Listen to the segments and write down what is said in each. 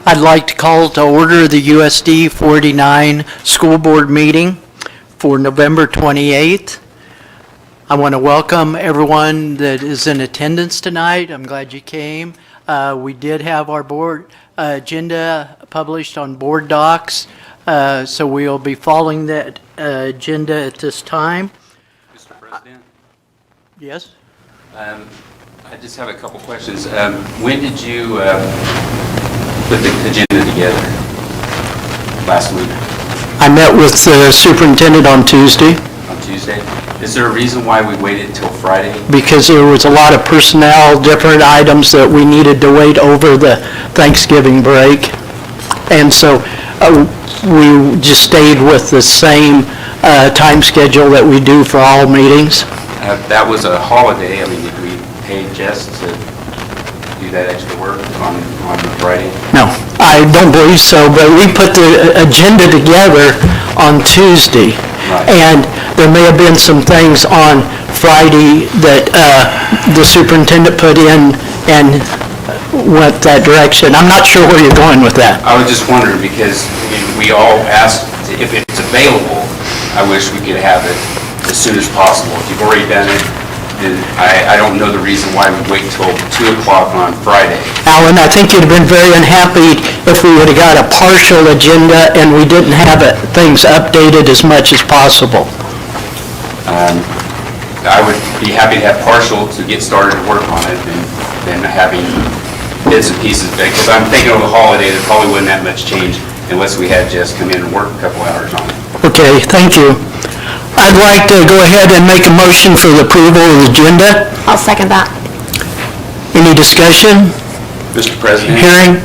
I'd like to call to order the USD 49 School Board meeting for November 28th. I want to welcome everyone that is in attendance tonight. I'm glad you came. We did have our board agenda published on board docs, so we'll be following that agenda at this time. Mr. President? Yes? I just have a couple questions. When did you put the agenda together? Last week? I met with the superintendent on Tuesday On Tuesday? Is there a reason why we waited till Friday? because there was a lot of personnel, different items that we needed to wait over the Thanksgiving break. And so we just stayed with the same time schedule that we do for all meetings. That was a holiday. I mean, did we pay Jess to do that extra work on Friday? No, I don't believe so, but we put the agenda together on Tuesday. Right. And there may have been some things on Friday that the superintendent put in and went that direction. I'm not sure where you're going with that. I was just wondering because we all asked if it's available. I wish we could have it as soon as possible. If you've already done it, then I don't know the reason why we wait till 2 o'clock on Friday. Alan, I think you'd have been very unhappy if we would have got a partial agenda and we didn't have things updated as much as possible. I would be happy to have partial to get started to work on it than having bits and pieces, because I'm thinking of a holiday, there probably wasn't that much change unless we had Jess come in and work a couple hours on it. Okay, thank you. I'd like to go ahead and make a motion for the approval of the agenda. I'll second that. Any discussion? Mr. President? Hearing?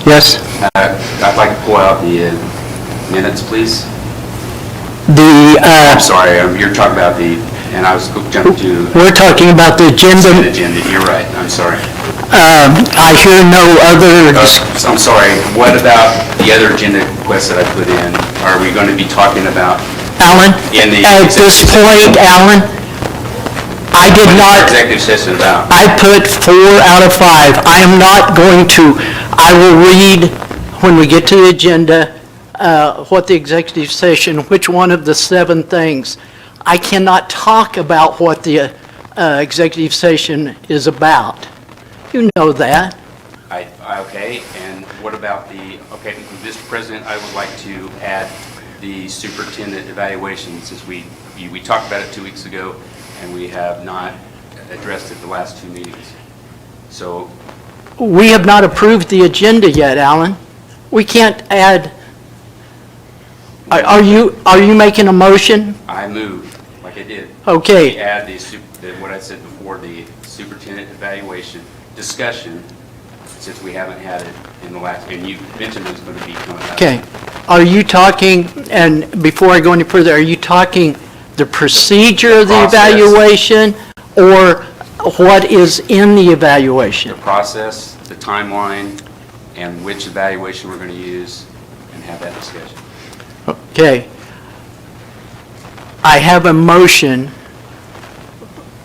Yes? I'd like to pull out the minutes, please. The, I'm sorry, you're talking about and I was jumping to we're talking about the agenda. the agenda. You're right, I'm sorry. I hear no other, I'm sorry, what about the other agenda requests that I put in? Are we going to be talking about Alan, in the at this point, Alan, I did not, executive session about? I put 4 out of 5. I am not going to, I will read when we get to the agenda what the executive session, which one of the 7 things. I cannot talk about what the executive session is about. You know that. Okay, and what about okay, Mr. President, I would like to add the superintendent evaluation, since we talked about it 2 weeks ago, and we have not addressed it the last 2 meetings. So, We have not approved the agenda yet, Alan. We can't add, are you making a motion? I moved, like I did. Okay. We add what I said before, the superintendent evaluation discussion, since we haven't had it in the last, and you mentioned it was going to be coming up. Okay. Are you talking, and before I go any further, are you talking the procedure of the process. evaluation or what is in the evaluation? The process, the timeline, and which evaluation we're going to use, and have that discussion. Okay. I have a motion.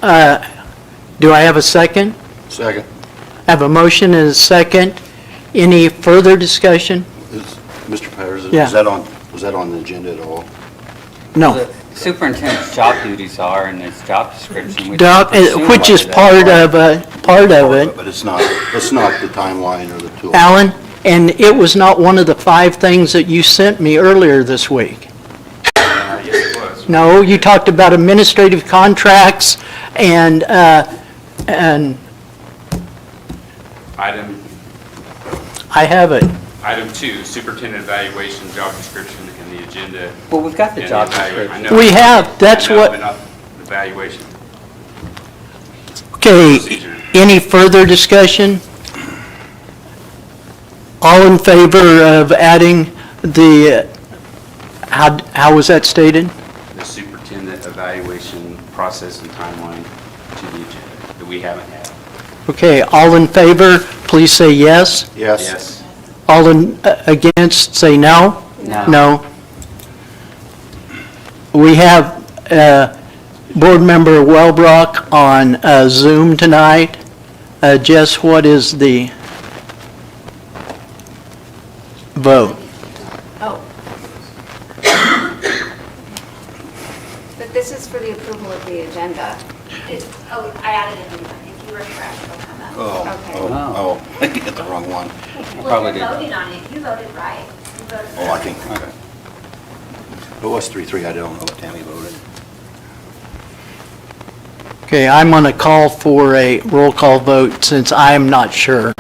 Do I have a second? Second. I have a motion and a second. Any further discussion? Mr. Powers, Yeah. was that on the agenda at all? No. The superintendent's job duties are in his job description, Which is part of it. But it's not the timeline or the tool. Alan, and it was not one of the 5 things that you sent me earlier this week. Yes, it was. No, you talked about administrative contracts and Item I have it. Item 2, superintendent evaluation, job description, and the agenda. Well, we've got the and job evaluation. I description. know. We have, that's I know, what- but not the evaluation. Okay, Procedure. any further discussion? All in favor of adding the, how was that stated? The superintendent evaluation process and timeline to the agenda that we haven't had. Okay, all in favor, please say yes. Yes. Yes. All against, say no. No. No. We have Board Member Wellbrock on Zoom tonight. Jess, what is the vote. Oh. But this is for the approval of the agenda. I added it in. If you refresh, it'll come up. Oh, I get the wrong one. Well, Probably you're did. voting on it. You voted right. You voted Oh, I right. think, okay. It was 3-3, I don't know what Tammy voted. Okay, I'm going to call for a roll call vote since I'm not sure.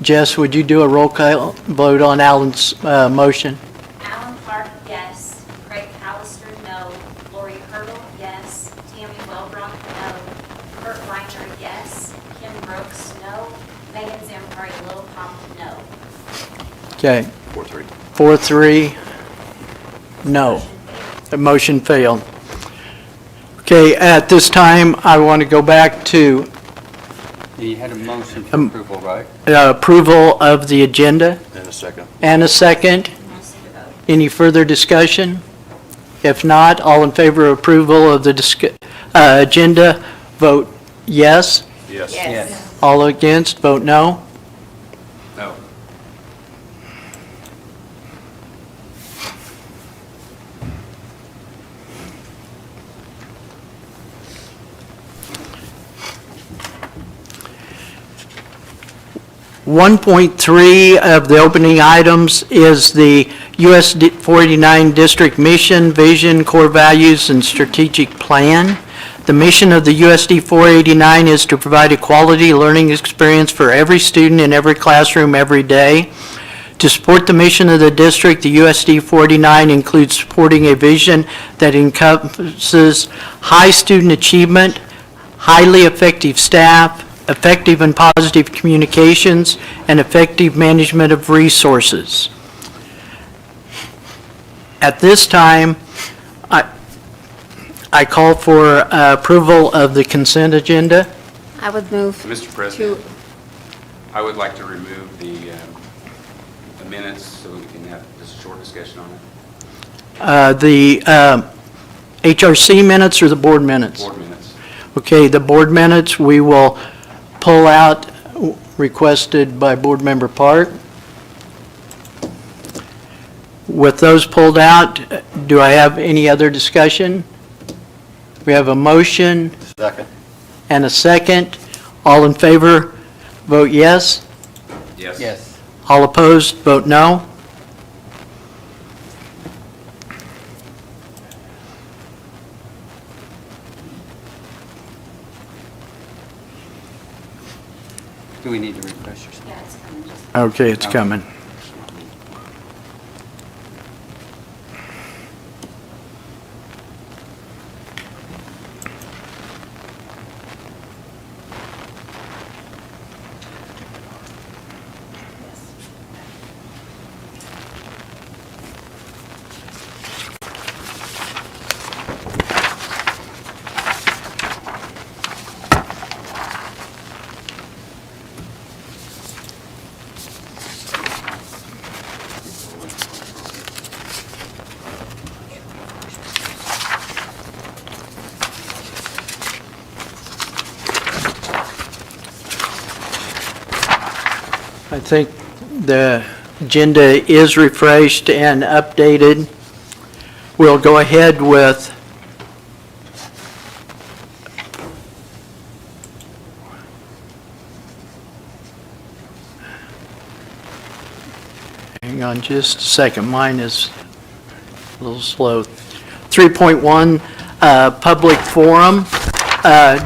Jess, would you do a roll call vote on Alan's motion? Alan Clark, yes. Craig Callister, no. Lori Hurdle, yes. Tammy Wellbrock, no. Kurt Reiner, yes. Kim Brooks, no. Megan Zamperari Littlepop, no. Okay, 4-3. 4-3, no. The motion failed. Okay, at this time, I want to go back to You had a motion for approval, right? approval of the agenda And a second. and a second. Any further discussion? If not, all in favor of approval of the agenda, vote yes. Yes. Yes. All against, vote no. No. One 1.3 of the opening items is the USD 49 District Mission, Vision, Core Values, and Strategic Plan. The mission of the USD 489 is to provide a quality learning experience for every student in every classroom every day. To support the mission of the district, the USD 49 includes supporting a vision that encompasses high student achievement, highly effective staff, effective and positive communications, and effective management of resources. At this time, I call for approval of the consent agenda. I would move Mr. to, President, I would like to remove the minutes so we can have just a short discussion on it. The HRC minutes or the board minutes? Board minutes. Okay, the board minutes, we will pull out, requested by Board Member Park. With those pulled out, do I have any other discussion? We have a motion Second. and a second. All in favor, vote yes. Yes. Yes. All opposed, vote no. Do we need to refresh yourself? Yeah, it's coming. Just Okay, it's coming. I think the agenda is refreshed and updated. We'll go ahead with hang on just a second, mine is a little slow. 3.1, public forum.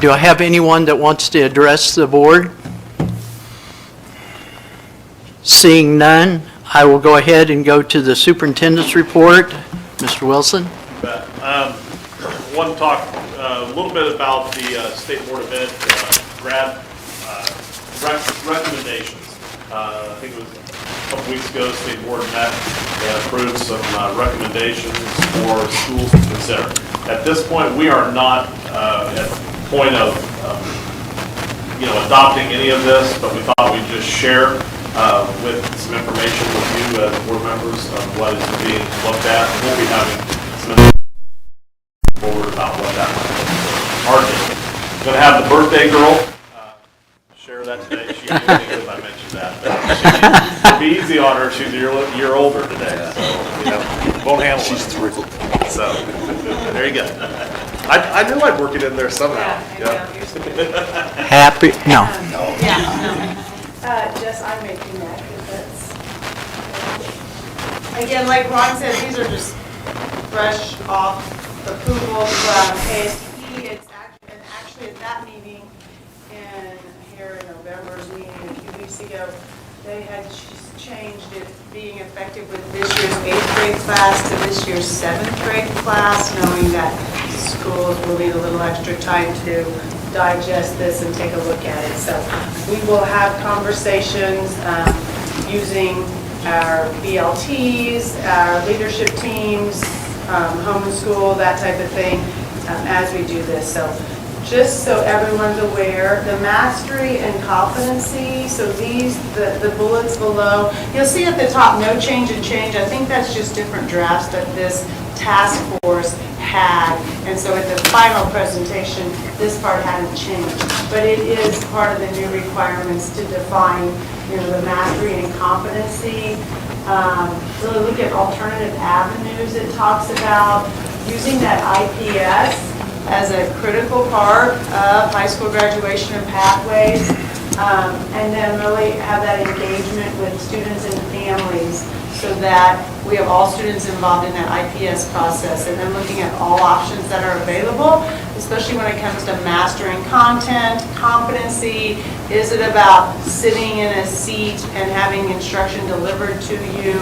Do I have anyone that wants to address the board? Seeing none, I will go ahead and go to the superintendent's report. Mr. Wilson? Want to talk a little bit about the State Board of Ed grad recommendations. I think it was a couple weeks ago, the State Board met and approved some recommendations for schools to consider. At this point, we are not at the point of adopting any of this, but we thought we'd just share with some information with you as board members of what is being looked at. We'll be having some forward about what that might look like. I'm going to have the birthday girl share that today. She didn't think that I mentioned that. It'll be easy on her. She's a year older today, so, you know, won't handle it. She's thrilled. So, there you go. I knew I'd work it in there somehow. Yeah. Happy, no. Just, I'm making that, because that's, again, like Ron said, these are just fresh off approval from ASP. It's actually at that meeting here in November's meeting a few weeks ago, they had changed it being effective with this year's 8th grade class to this year's 7th grade class, knowing that schools will need a little extra time to digest this and take a look at it. So we will have conversations using our BLTs, our leadership teams, home and school, that type of thing, as we do this. So just so everyone's aware, the mastery and competency, so these, the bullets below, you'll see at the top, no change and change. I think that's just different drafts that this task force had. And so at the final presentation, this part hadn't changed. But it is part of the new requirements to define, the mastery and competency. Really look at alternative avenues it talks about, using that IPS as a critical part of high school graduation and pathways, and then really have that engagement with students and families so that we have all students involved in that IPS process, and then looking at all options that are available, especially when it comes to mastering content, competency. Is it about sitting in a seat and having instruction delivered to you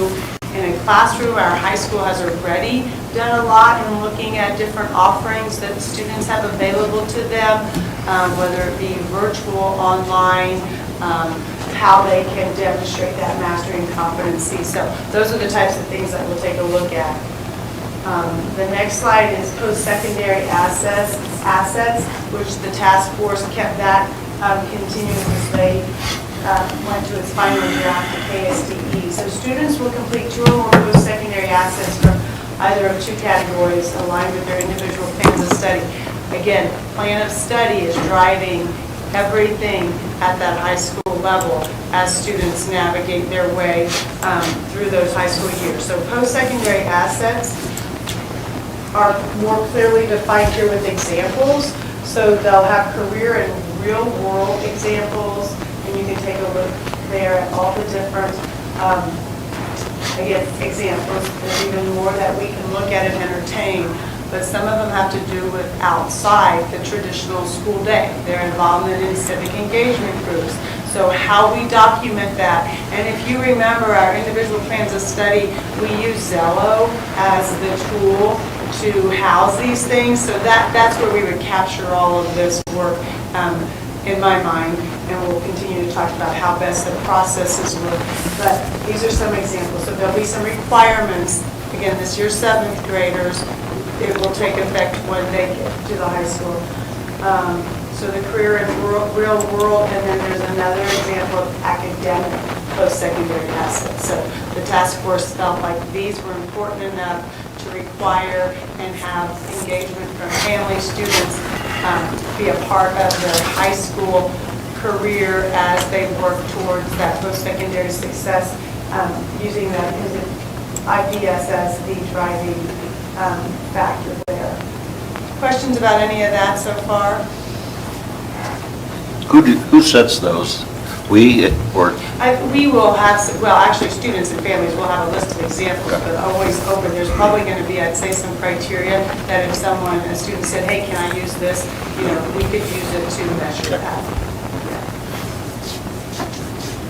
in a classroom? Our high school has already done a lot in looking at different offerings that students have available to them, whether it be virtual, online, how they can demonstrate that mastery and competency. So those are the types of things that we'll take a look at. The next slide is post-secondary assets, which the task force kept that continuous as they went to its final draft to KSDE. So students will complete 2 or more post-secondary assets from either of 2 categories aligned with their individual plans of study. Again, plan of study is driving everything at that high school level as students navigate their way through those high school years. So post-secondary assets are more clearly defined here with examples. So they'll have career and real-world examples, and you can take a look there at all the different again, examples. There's even more that we can look at and entertain, but some of them have to do with outside the traditional school day. Their involvement in civic engagement groups. So how we document that. And if you remember our individual plans of study, we use Zello as the tool to house these things. So that's where we would capture all of this work in my mind, and we'll continue to talk about how best the processes work. But these are some examples. So there'll be some requirements. Again, this year's 7th graders, it will take effect when they get to the high school. So the career and real world, and then there's another example of academic post-secondary assets. So the task force felt like these were important enough to require and have engagement from family students be a part of their high school career as they work towards that post-secondary success, using that IPS as the driving factor there. Questions about any of that so far? Who sets those? We or? We will have, actually students and families will have a list of examples, but always open. There's probably going to be, I'd say, some criteria that if a student said, hey, can I use this? We could use it to measure that.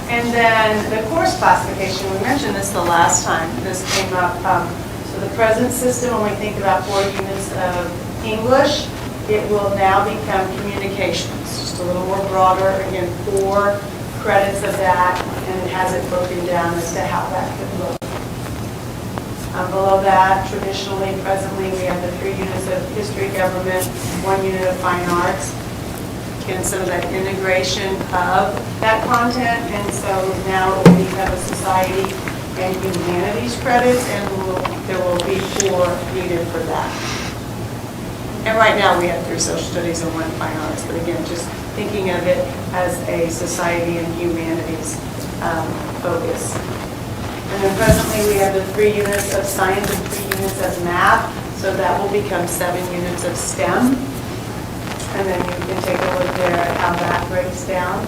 And then the course classification, we mentioned this the last time this came up. So the present system, when we think about 4 units of English, it will now become communications, just a little more broader, again, 4 credits of that, and it has it broken down as to how that could look. Below that, traditionally, presently, we have the 3 units of history, government, 1 unit of fine arts. Again, some of that integration of that content, and so now it will become a society and humanities credits, and there will be 4 needed for that. And right now we have 3 social studies and 1 fine arts, but again, just thinking of it as a society and humanities focus. And then presently, we have the 3 units of science and 3 units of math, so that will become 7 units of STEM. And then you can take a look there at how that breaks down.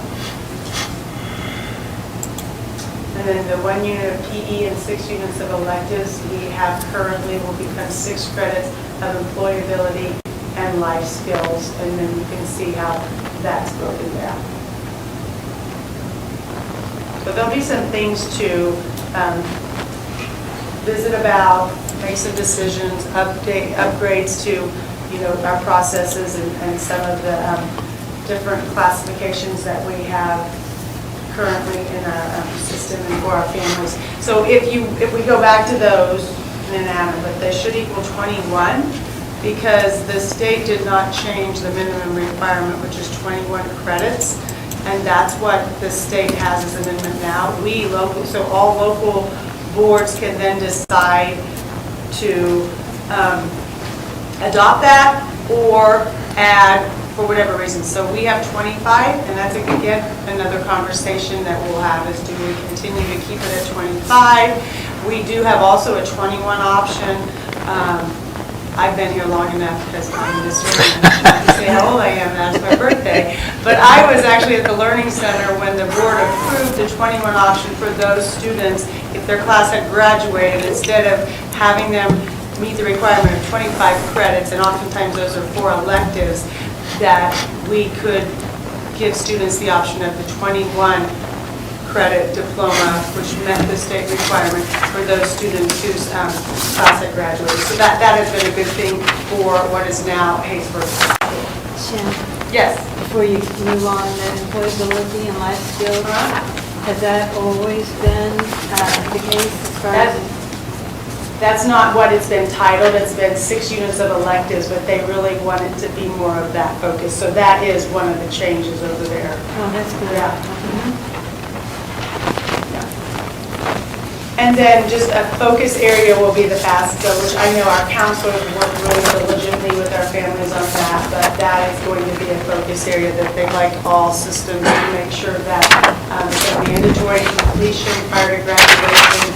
And then the 1 unit of PE and 6 units of electives we have currently will become 6 credits of employability and life skills. And then you can see how that's broken down. So there'll be some things to visit about, make some decisions, upgrades to, our processes and some of the different classifications that we have currently in our system and for our families. So if we go back to those in an atom, but they should equal 21 because the state did not change the minimum requirement, which is 21 credits. And that's what the state has as an amendment now. So all local boards can then decide to adopt that or add for whatever reason. So we have 25, and that's again another conversation that we'll have is do we continue to keep it at 25? We do have also a 21 option. I've been here long enough because I'm this room to say how old I am, that's my birthday. But I was actually at the Learning Center when the board approved the 21 option for those students if their class had graduated, instead of having them meet the requirement of 25 credits, and oftentimes those are for electives, that we could give students the option of the 21 credit diploma, which met the state requirement for those students whose class had graduated. So that has been a good thing for what is now Haysboro High School. Shannon, Yes. before you move on, the employability and life skills, has that always been the case as far as? That's not what it's been titled. It's been 6 units of electives, but they really want it to be more of that focus. So that is one of the changes over there. Oh, that's good. Yeah. And then just a focus area will be the FAFSA, which I know our counselors work really diligently with our families on that, but that is going to be a focus area that they'd like all systems to make sure that it's a mandatory completion prior to graduation.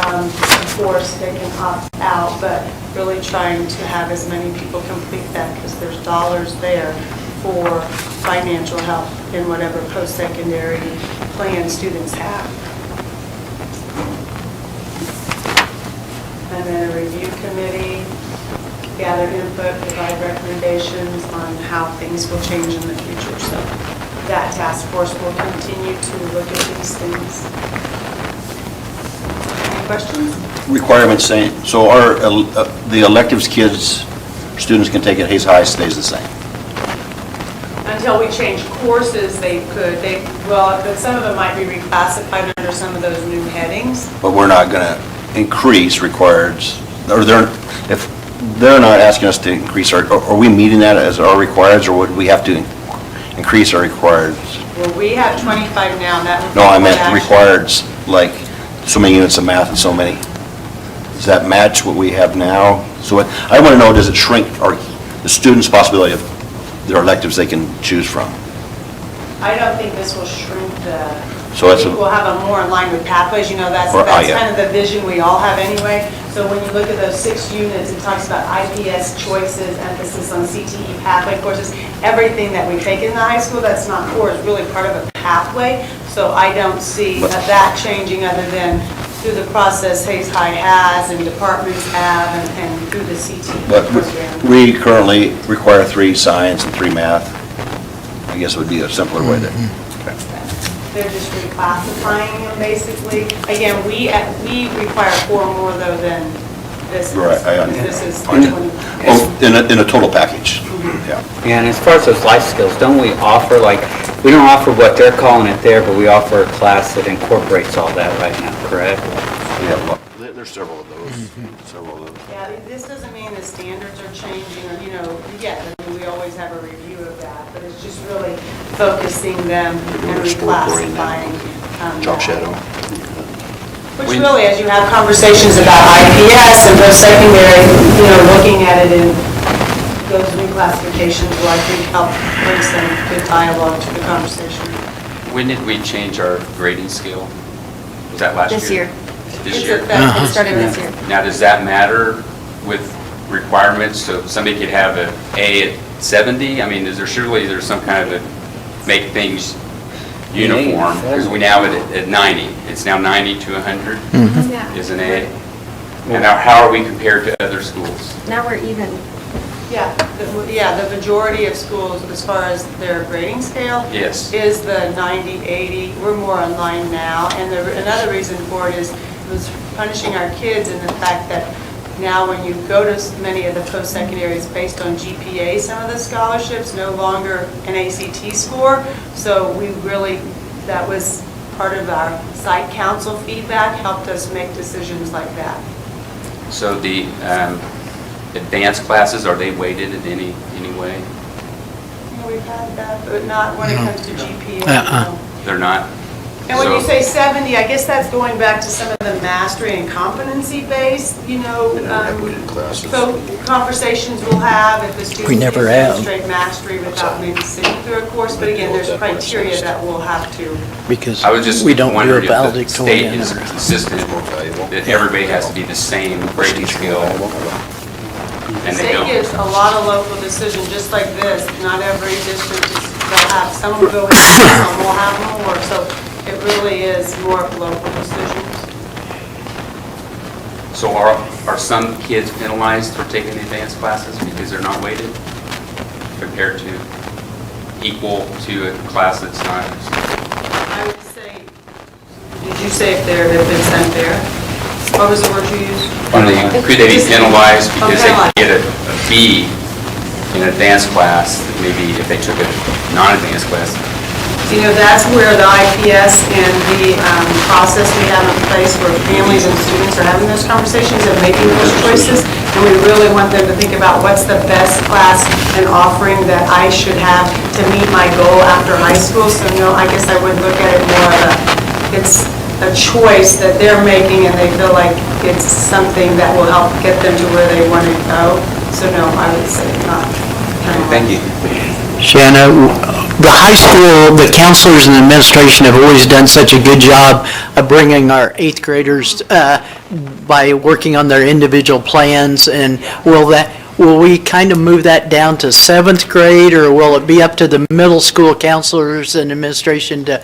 Of course, they can opt out, but really trying to have as many people complete that because there's dollars there for financial help in whatever post-secondary plan students have. And then a review committee, gather input, provide recommendations on how things will change in the future. So that task force will continue to look at these things. Any questions? Requirements saying, so the electives kids, students can take at Hayes High stays the same? Until we change courses, they could. But some of them might be reclassified under some of those new headings. But we're not going to increase requireds, or if they're not asking us to increase are we meeting that as our requireds, or would we have to increase our requireds? Well, we have 25 now, and that would be No, I meant action. requireds, like so many units of math and so many. Does that match what we have now? So I want to know, does it shrink the students' possibility of their electives they can choose from? I don't think this will shrink the, So it's we'll have a more in line with pathways, that's yeah. kind of the vision we all have anyway. So when you look at those 6 units, it talks about IPS choices, emphasis on CTE pathway courses, everything that we take in the high school that's not core is really part of a pathway. So I don't see that changing other than through the process Hayes High has and departments have and through the CTE But program. we currently require 3 science and 3 math. I guess it would be a simpler way to. They're just reclassifying them, basically. Again, we require 4 more, though, than this is. Right, I This is understand. 20. Oh, in a total package, yeah. Yeah, and as far as those life skills, don't we offer, we don't offer what they're calling it there, but we offer a class that incorporates all that right now, correct? There's several of those, several of those. Yeah, this doesn't mean the standards are changing, or, we always have a review of that, but it's just really focusing them and reclassifying. Chalk that. shadow. Which really, as you have conversations about IPS and post-secondary, looking at it in those new classifications will, I think, help bring some good dialogue to the conversation. When did we change our grading scale? Was that last year? This year. This It's year? effective. It started this year. Now, does that matter with requirements? So somebody could have an A at 70? I mean, surely there's some kind of a, make things uniform? Because we now at 90. It's now 90 to 100 Yeah. is an A. And now how are we compared to other schools? Now we're even. Yeah, the majority of schools, as far as their grading scale, Yes. is the 90, 80. We're more on line now. And another reason for it was punishing our kids in the fact that now when you go to many of the post-secondary, it's based on GPA, some of the scholarships, no longer an ACT score. So we really, that was part of our site council feedback, helped us make decisions like that. So the advanced classes, are they weighted in any way? We've had that, but not when it comes to GPA. no. They're not? And when you So- say 70, I guess that's going back to some of the mastery and competency-based, so conversations we'll have if the student can never have. demonstrate mastery without maybe sitting through a course. But again, there's criteria that we'll have to. Because I was just we don't do a wondering if the valedictorian. state is consistent, that everybody has to be the same grading scale, and they State don't. gives a lot of local decision, just like this. Not every district they'll have, some will go in, some will have more. So it really is more of local decisions. So are some kids penalized for taking the advanced classes because they're not weighted compared to equal to a class that's not? I would say, did you say if it's unfair? What was the word you used? Could they be penalized because they penalized. get a B in an advanced class, maybe if they took a non-advanced class? You know, that's where the IPS and the process we have in place where families and students are having those conversations and making those choices. And we really want them to think about what's the best class and offering that I should have to meet my goal after high school. So no, I guess I would look at it more of it's a choice that they're making and they feel like it's something that will help get them to where they want to go. So no, I would say not. Thank you. Shanna, the high school, the counselors and the administration have always done such a good job of bringing our eighth graders by working on their individual plans. And will we kind of move that down to seventh grade, or will it be up to the middle school counselors and administration to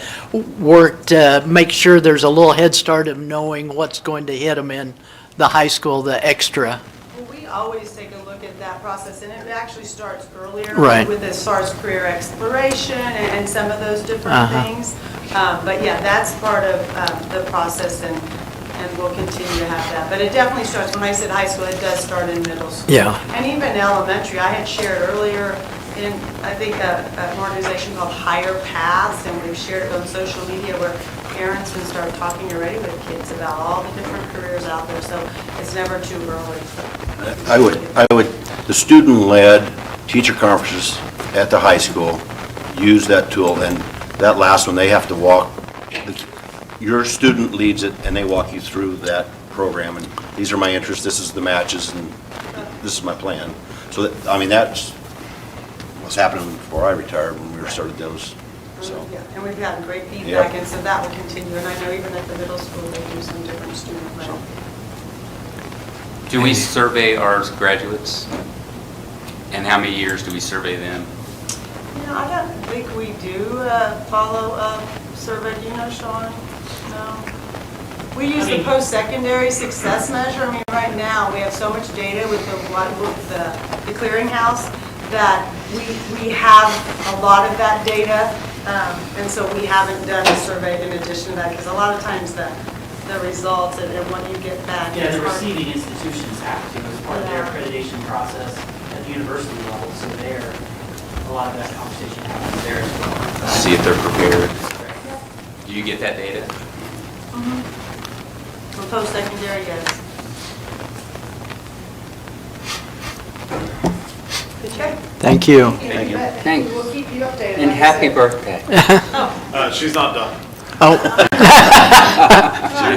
work to make sure there's a little head start of knowing what's going to hit them in the high school, the extra? Well, we always take a look at that process, and it actually starts earlier Right. with as far as career exploration and some of those different things. But yeah, that's part of the process, and we'll continue to have that. But it definitely starts, when I said high school, it does start in middle school. Yeah. And even elementary, I had shared earlier in, I think, an organization called Higher Paths, and we've shared it on social media where parents can start talking already with kids about all the different careers out there, so it's never too early. I would, the student-led teacher conferences at the high school use that tool, and that last one, they have to walk, your student leads it, and they walk you through that program, and these are my interests, this is the matches, and this is my plan. So, that's what's happening before I retired, when we started those, so. Yeah, and we've gotten great feedback, Yep. and so that will continue, and I know even at the middle school, they do some different student-led. Do we survey our graduates? And how many years do we survey them? I don't think we do follow up survey, do you know, Sean? No? We use the post-secondary success measure. I mean, right now, we have so much data with the clearinghouse that we have a lot of that data, and so we haven't done a survey in addition to that, because a lot of times the results and what you get back. Yeah, is the hard. receiving institutions have to, as part of their accreditation process at the university level, so there, a lot of that conversation happens there as well. See if they're prepared. Do you get that data? For post-secondary, yes. Okay. Thank you. Thank you. Thanks. We'll keep you updated. And like I happy said. birthday. She's not done. Oh,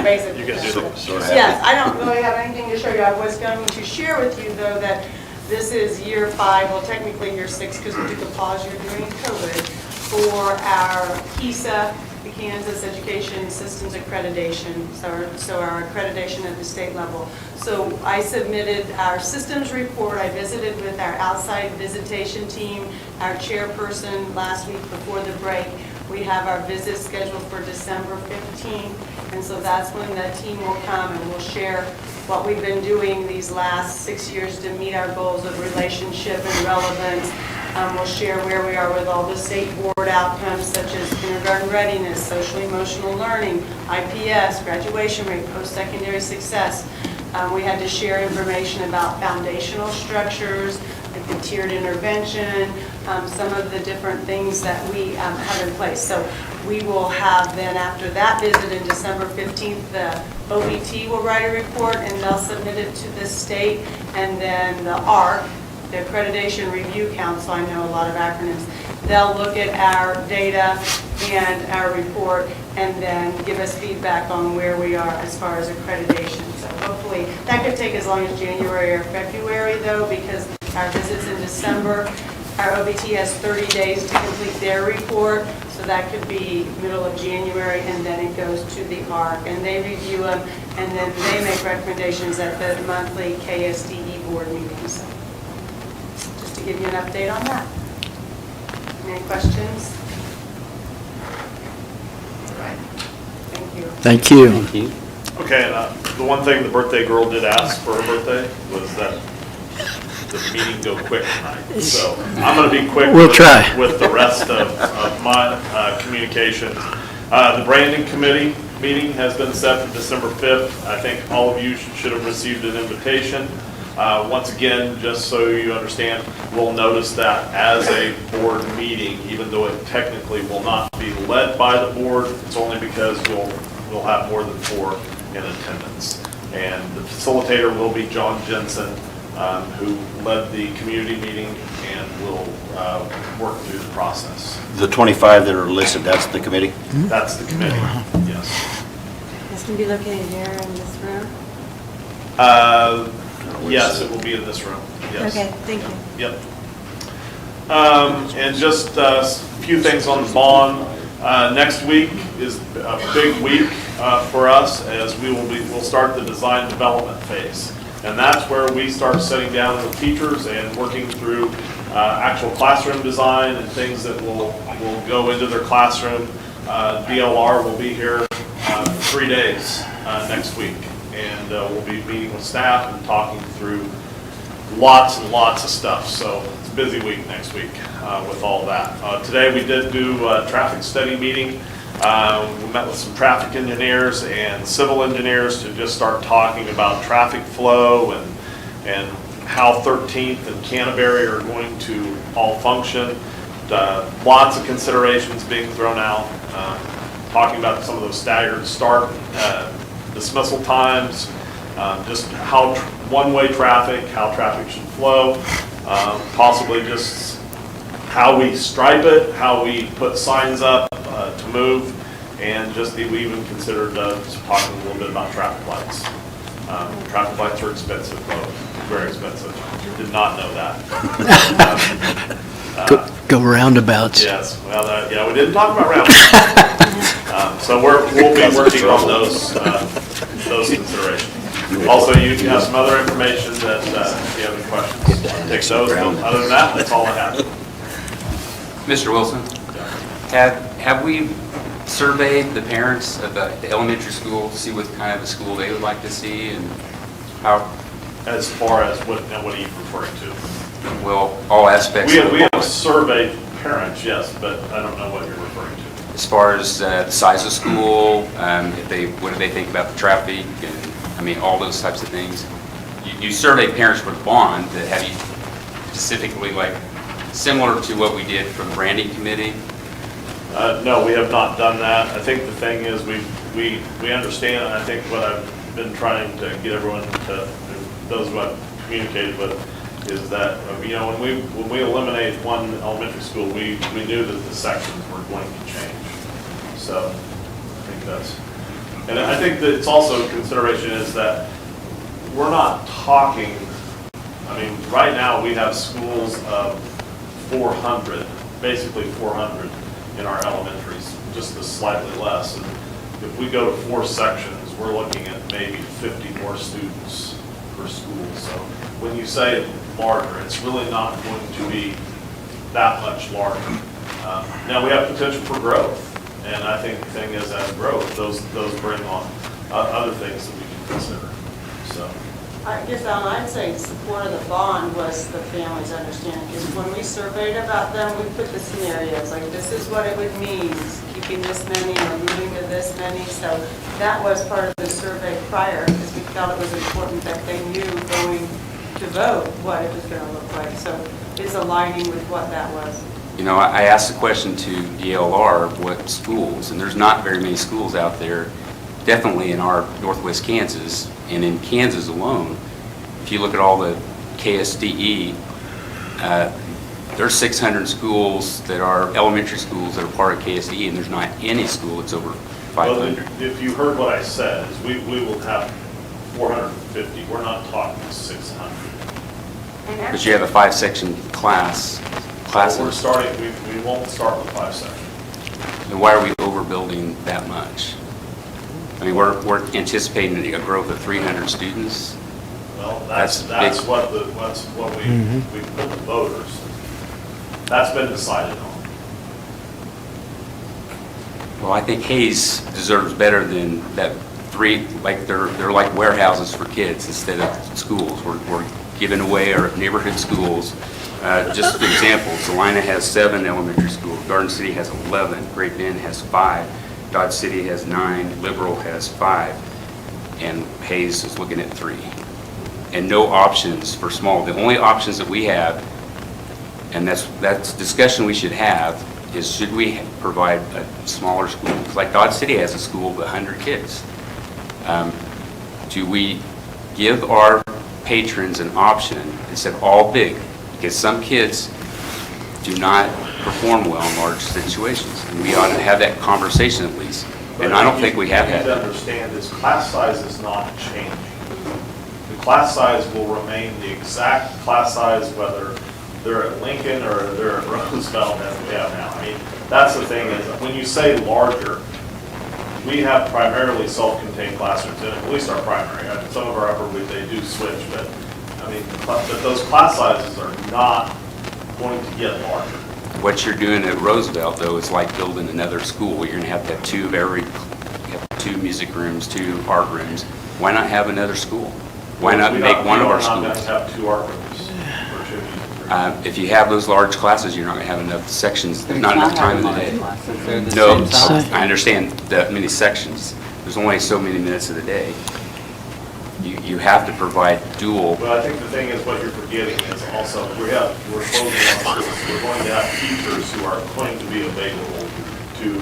Basically. You can do it. So happy. Yes, I don't really have anything to show you. I was going to share with you, though, that This is year 5, well, technically year 6, because we took a pause year during COVID, for our KESA, the Kansas Education Systems Accreditation, so our accreditation at the state level. So I submitted our systems report. I visited with our outside visitation team, our chairperson last week before the break. We have our visit scheduled for December 15th, and so that's when the team will come and we'll share what we've been doing these last 6 years to meet our goals of relationship and relevance. We'll share where we are with all the state board outcomes such as kindergarten readiness, social emotional learning, IPS, graduation rate, post-secondary success. We had to share information about foundational structures, like the tiered intervention, some of the different things that we have in place. So we will have then, after that visit in December 15th, the OBT will write a report and they'll submit it to the state, and then the ARC, the Accreditation Review Council, I know a lot of acronyms, they'll look at our data and our report and then give us feedback on where we are as far as accreditation. So hopefully, that could take as long as January or February though, because our visit's in December. Our OBT has 30 days to complete their report, so that could be middle of January, and then it goes to the ARC, and they review them, and then they make recommendations at the monthly KSDE board meeting. So just to give you an update on that. Any questions? All right. Thank you. Thank you. Thank you. Okay, and the one thing the birthday girl did ask for her birthday was that the meeting go quick tonight. So I'm going to be quick We'll try. with the rest of my communications. The branding committee meeting has been set for December 5th. I think all of you should have received an invitation. Once again, just so you understand, we'll notice that as a board meeting, even though it technically will not be led by the board, it's only because we'll have more than 4 in attendance. And the facilitator will be John Jensen, who led the community meeting and will work through the process. The 25 that are listed, that's the committee? That's the committee, yes. It's going to be located here in this room? Yes, it will be in this room, yes. Okay, thank you. Yep. And just a few things on the bond. Next week is a big week for us, as we'll start the design development phase. And that's where we start sitting down with teachers and working through actual classroom design and things that will go into their classroom. DLR will be here 3 days next week. And we'll be meeting with staff and talking through lots and lots of stuff. So it's a busy week next week with all that. Today we did do a traffic study meeting. We met with some traffic engineers and civil engineers to just start talking about traffic flow and how 13th and Canterbury are going to all function. Lots of considerations being thrown out, talking about some of those staggered start dismissal times, just how one-way traffic, how traffic should flow, possibly just how we stripe it, how we put signs up to move, and just we even considered talking a little bit about traffic lights. Traffic lights are expensive, though, very expensive. Did not know that. Go roundabouts. Yes, well, yeah, we didn't talk about roundabouts. So we'll be working on those considerations. Also, you have some other information that if you have any questions, take those. Other than that, that's all I have. Mr. Wilson, have we surveyed the parents of the elementary school to see what kind of a school they would like to see, and how? As far as what are you referring to? Well, all aspects. We have surveyed parents, yes, but I don't know what you're referring to. As far as the size of school, what do they think about the traffic, and I mean, all those types of things. You survey parents for the bond. Have you specifically, like, similar to what we did for the branding committee? No, we have not done that. I think the thing is we understand, and I think what I've been trying to get everyone to, those who I've communicated with, is that, when we eliminated one elementary school, we knew that the sections were going to change. So I think that's, and I think that it's also a consideration is that we're not talking I mean, right now, we have schools of 400, basically 400 in our elementaries, just slightly less. And if we go to 4 sections, we're looking at maybe 50 more students per school. So when you say larger, it's really not going to be that much larger. Now, we have potential for growth, and I think the thing is, as growth, those bring on other things that we can consider, so. I guess, Alan, I'd say support of the bond was the family's understanding, because when we surveyed about them, we put the scenarios, like this is what it would mean, keeping this many or moving to this many, so that was part of the survey prior, because we felt it was important that they knew going to vote what it was going to look like, so it's aligning with what that was. You know, I asked the question to DLR, what schools, and there's not very many schools out there, definitely in our northwest Kansas, and in Kansas alone, if you look at all the KSDE, there's 600 schools that are elementary schools that are part of KSDE, and there's not any school that's over 500. Well, if you heard what I said, is we will have 450, we're not talking 600. But you have a 5-section classes. We're starting, we won't start with 5 sections. Then why are we overbuilding that much? I mean, we're anticipating a growth of 300 students. Well, That's that's big. what we put the voters. That's been decided on. Well, I think Hayes deserves better than that 3, like they're like warehouses for kids instead of schools. We're giving away our neighborhood schools. Just for example, Salina has 7 elementary schools, Garden City has 11, Great Bend has 5, Dodge City has 9, Liberal has 5, and Hayes is looking at 3. And no options for small. The only options that we have, and that's a discussion we should have, is should we provide a smaller school? Like Dodge City has a school of 100 kids. Do we give our patrons an option instead of all big? Because some kids do not perform well in large situations. And we ought to have that conversation at least. And I don't think we have had You need that. to understand this class size is not changing. The class size will remain the exact class size whether they're at Lincoln or they're at Roosevelt as we have now. I mean, that's the thing is, when you say larger, we have primarily self-contained classrooms in it, at least our primary. Some of our upper, they do switch, but I mean, but those class sizes are not going to get larger. What you're doing at Roosevelt, though, is like building another school. You're going to have 2 of every, you have 2 music rooms, 2 art rooms. Why not have another school? Why not make one of our We are not schools? going to have 2 art rooms for 2 music rooms. If you have those large classes, you're not going to have enough sections, there's not enough time in the day. They're the No, same size. I understand that many sections. There's only so many minutes of the day. You have to provide dual. But I think the thing is, what you're forgetting is also, we're closing on schools. We're going to have teachers who are going to be available to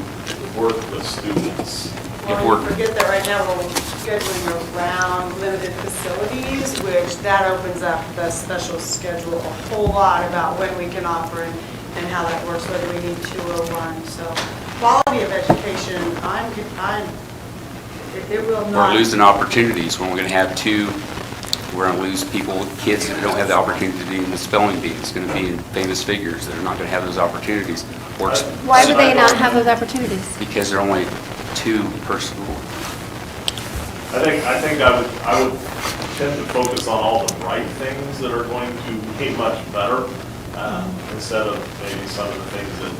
work with students. Well, you forget that right now we're scheduling around limited facilities, which that opens up the special schedule a whole lot about when we can offer and how that works, whether we need 2 or 1. So quality of education, it will not. We're losing opportunities when we're going to have 2, we're going to lose people, kids that don't have the opportunity to do the spelling bee. It's going to be famous figures that are not going to have those opportunities. Why would they not have those opportunities? Because there are only 2 per school. I think I would tend to focus on all the right things that are going to be much better, instead of maybe some of the things that,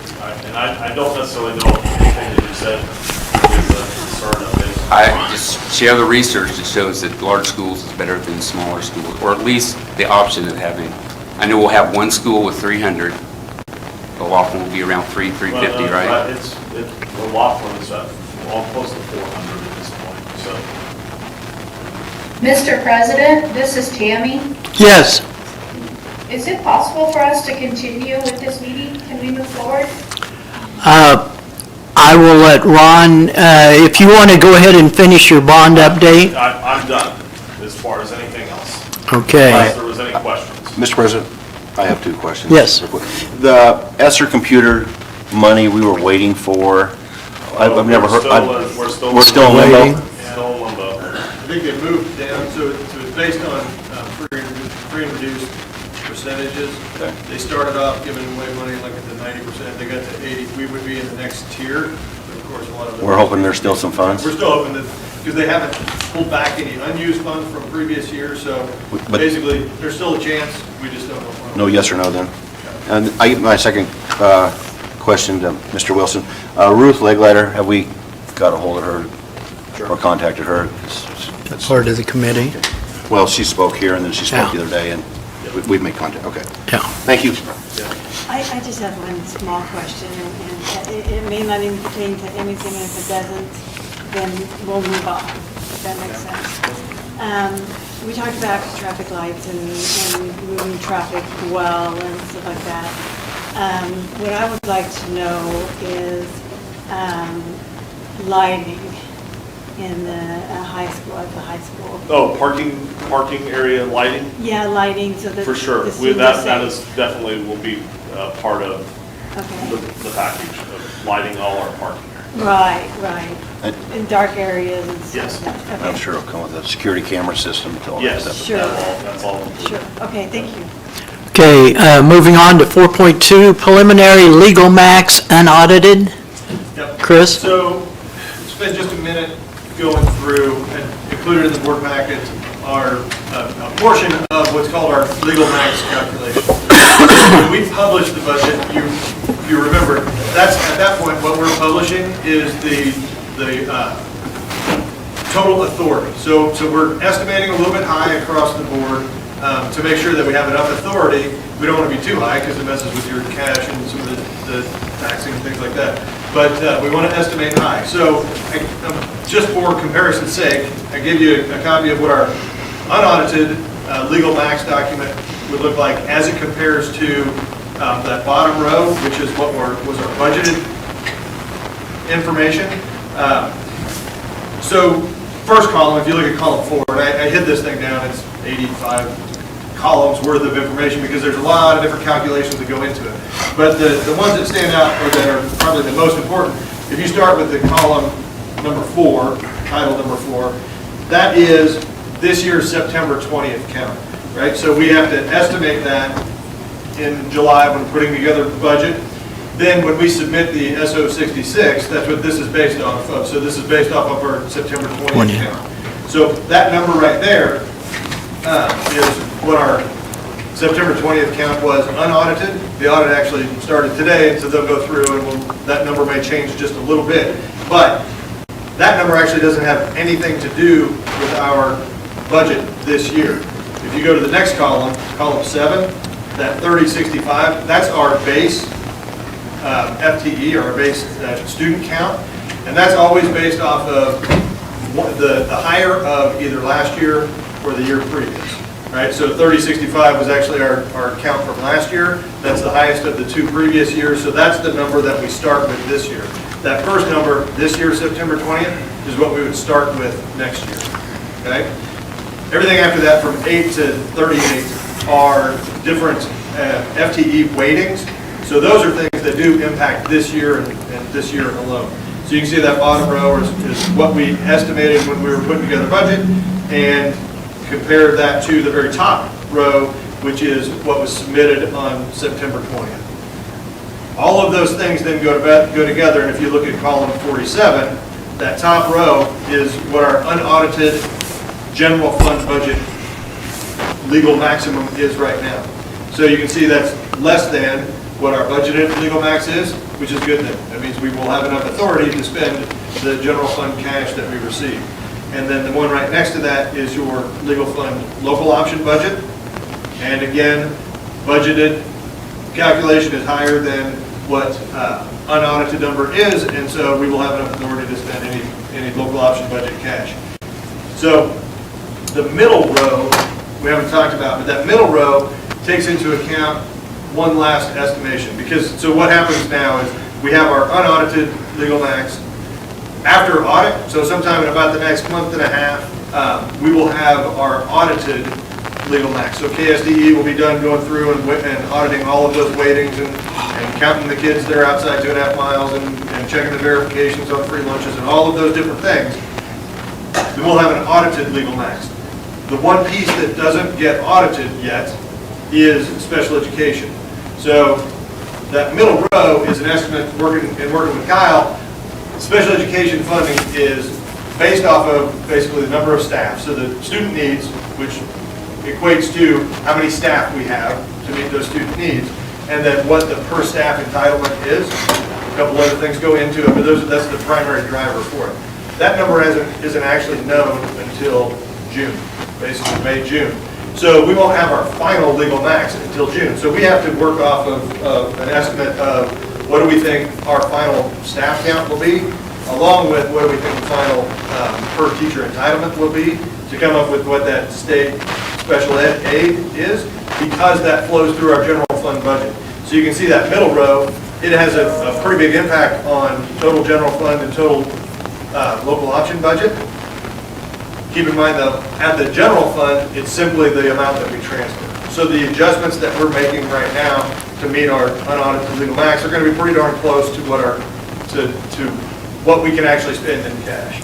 and I don't necessarily know if anything that you said is a concern of it. I just share the research that shows that large schools is better than smaller schools, or at least the option of having. I know we'll have 1 school with 300. The Laughlin will be around 350, right? The Laughlin is all close to 400 at this point, so. Mr. President, this is Tammy. Yes. Is it possible for us to continue with this meeting? Can we move forward? I will let Ron, if you want to go ahead and finish your bond update. I'm done as far as anything else. Okay. Unless there was any questions. Mr. President, I have 2 questions. Yes. The ESSER computer money we were waiting for, I've never heard. We're still We're in limbo? Waiting. Still in limbo. I think they moved down, so it's based on pre-introduced percentages. They started off giving away money like at the 90%, they got to 80, we would be in the next tier. But of course, a lot of them. We're hoping there's still some funds. We're still hoping that, because they haven't pulled back any unused funds from previous years, so But- basically, there's still a chance, we just don't know. when. No yes or no then? And my second question to Mr. Wilson. Ruth Legleiter, have we got a hold of her or contacted her? That's- Part of the committee. Well, she spoke here and then she spoke Yeah. the other day and we've made contact. Okay. Yeah. Thank you. I just have one small question, and it may not even pertain to anything, and if it doesn't, then we'll move on, if that makes sense. We talked about traffic lights and moving traffic well and stuff like that. What I would like to know is lighting in the high school, at the high school. Oh, parking area lighting? Yeah, lighting, so that. For sure. the seniors That say- is definitely will be part of Okay. the package of lighting all our parking areas. Right, right. And- In dark areas and stuff. Yes. like that. I'm Okay. sure it'll come with a security camera system to all that Yes, stuff. Sure. that's all. Sure, okay, thank you. Okay, moving on to 4.2, preliminary legal max unaudited. Yep. Chris? So, spend just a minute going through, and included in the board packet are a portion of what's called our legal max calculation. When we publish the budget, you remember, that's, at that point, what we're publishing is the total authority. So we're estimating a little bit high across the board to make sure that we have enough authority. We don't want to be too high because it messes with your cash and some of the taxing and things like that. But we want to estimate high. So just for comparison's sake, I give you a copy of what our unaudited legal max document would look like as it compares to that bottom row, which is what was our budgeted information. So first column, if you look at column 4, and I hid this thing down, it's 85 columns worth of information because there's a lot of different calculations that go into it. But the ones that stand out or that are probably the most important, if you start with the column number 4, title number 4, that is this year's September 20th count, right? So we have to estimate that in July when putting together the budget. Then when we submit the SO66, that's what this is based off of. So this is based off of our September 20th count. So that number right there is what our September 20th count was unaudited. The audit actually started today, so they'll go through and that number may change just a little bit. But that number actually doesn't have anything to do with our budget this year. If you go to the next column, column 7, that 3065, that's our base FTE, our base student count, and that's always based off of the higher of either last year or the year previous, right? So 3065 was actually our count from last year. That's the highest of the 2 previous years, so that's the number that we start with this year. That first number, this year, September 20th, is what we would start with next year, okay? Everything after that, from 8 to 38, are different FTE weightings. So those are things that do impact this year and this year alone. So you can see that bottom row is what we estimated when we were putting together budget, and compare that to the very top row, which is what was submitted on September 20th. All of those things then go together, and if you look at column 47, that top row is what our unaudited general fund budget legal maximum is right now. So you can see that's less than what our budgeted legal max is, which is good then. That means we will have enough authority to spend the general fund cash that we receive. And then the one right next to that is your legal fund local option budget. And again, budgeted calculation is higher than what unaudited number is, and so we will have enough authority to spend any local option budget cash. So the middle row, we haven't talked about, but that middle row takes into account one last estimation. So what happens now is we have our unaudited legal max. After audit, so sometime in about the next month and a half, we will have our audited legal max. So KSDE will be done going through and auditing all of those weightings and counting the kids that are outside 2.5 miles and checking the verifications on free lunches and all of those different things. Then we'll have an audited legal max. The one piece that doesn't get audited yet is special education. So that middle row is an estimate, working with Kyle. Special education funding is based off of basically the number of staff. So the student needs, which equates to how many staff we have to meet those student needs, and then what the per staff entitlement is. A couple other things go into it, but that's the primary driver for it. That number isn't actually known until June, basically May, June. So we won't have our final legal max until June. So we have to work off of an estimate of what do we think our final staff count will be, along with what do we think the final per teacher entitlement will be, to come up with what that state special ed aid is, because that flows through our general fund budget. So you can see that middle row, it has a pretty big impact on total general fund and total local option budget. Keep in mind though, at the general fund, it's simply the amount that we transfer. So the adjustments that we're making right now to meet our unaudited legal max are going to be pretty darn close to what what we can actually spend in cash.